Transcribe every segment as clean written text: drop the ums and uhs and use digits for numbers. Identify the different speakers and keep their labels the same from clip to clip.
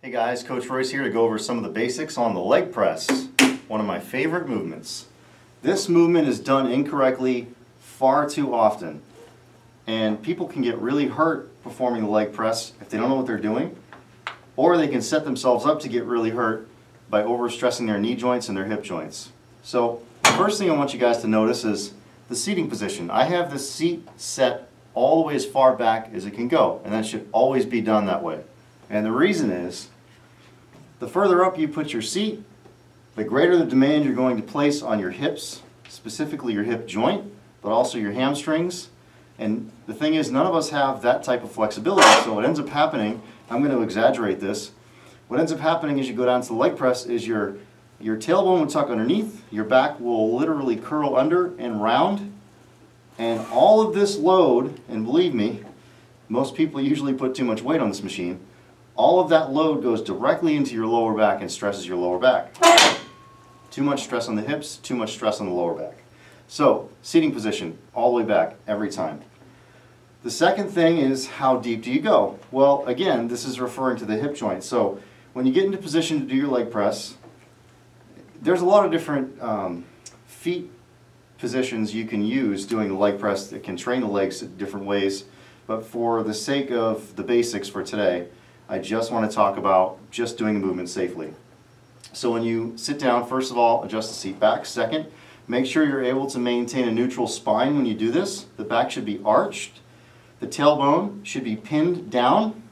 Speaker 1: Hey guys, Coach Royce here to go over some of the basics on the leg press, one of my favorite movements. This movement is done incorrectly far too often, and people can get really hurt performing the leg press if they don't know what they're doing, or they can set themselves up to get really hurt by overstressing their knee joints and their hip joints. So the first thing I want you guys to notice is the seating position. I have the seat set all the way as far back as it can go, and that should always be done that way. And the reason is, the further up you put your seat, the greater the demand you're going to place on your hips, specifically your hip joint, but also your hamstrings. And the thing is, none of us have that type of flexibility, so what ends up happening, I'm going to exaggerate this, what ends up happening as you go down to the leg press is your tailbone will tuck underneath, your back will literally curl under and round, and all of this load, and believe me, most people usually put too much weight on this machine, all of that load goes directly into your lower back and stresses your lower back. Too much stress on the hips, too much stress on the lower back. So, seating position, all the way back, every time. The second thing is, how deep do you go? Well, again, this is referring to the hip joint. So, when you get into position to do your leg press, there's a lot of different feet positions you can use doing the leg press that can train the legs in different ways. But for the sake of the basics for today, I just want to talk about just doing the movement safely. So when you sit down, first of all, adjust the seat back. Second, make sure you're able to maintain a neutral spine when you do this. The back should be arched. The tailbone should be pinned down.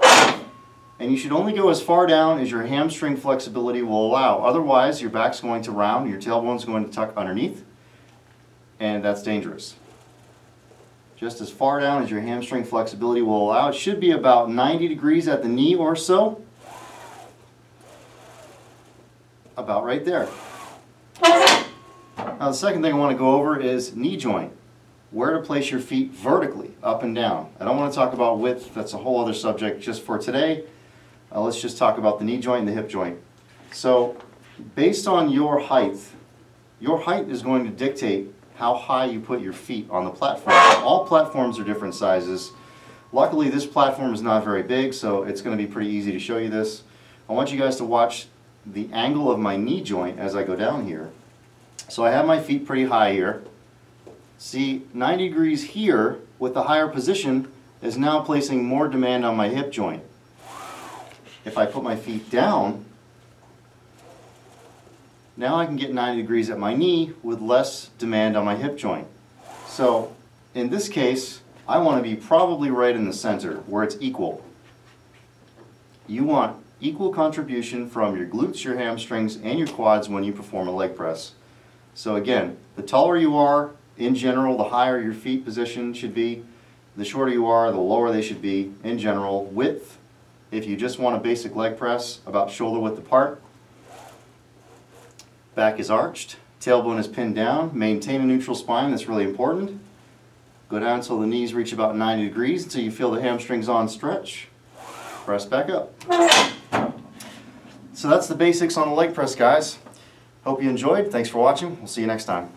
Speaker 1: And you should only go as far down as your hamstring flexibility will allow. Otherwise, your back's going to round, your tailbone's going to tuck underneath, and that's dangerous. Just as far down as your hamstring flexibility will allow. It should be about 90 degrees at the knee or so. About right there. Now the second thing I want to go over is knee joint. Where to place your feet vertically, up and down. I don't want to talk about width, that's a whole other subject. Just for today, let's just talk about the knee joint and the hip joint. So, based on your height is going to dictate how high you put your feet on the platform. All platforms are different sizes. Luckily, this platform is not very big, so it's going to be pretty easy to show you this. I want you guys to watch the angle of my knee joint as I go down here. So I have my feet pretty high here. See, 90 degrees here with the higher position is now placing more demand on my hip joint. If I put my feet down, now I can get 90 degrees at my knee with less demand on my hip joint. So in this case, I want to be probably right in the center where it's equal. You want equal contribution from your glutes, your hamstrings, and your quads when you perform a leg press. So again, the taller you are, in general, the higher your feet position should be. The shorter you are, the lower they should be. In general, width, if you just want a basic leg press, about shoulder width apart. Back is arched, tailbone is pinned down, maintain a neutral spine, that's really important. Go down until the knees reach about 90 degrees until you feel the hamstrings on stretch. Press back up. So that's the basics on the leg press, guys. Hope you enjoyed. Thanks for watching. We'll see you next time.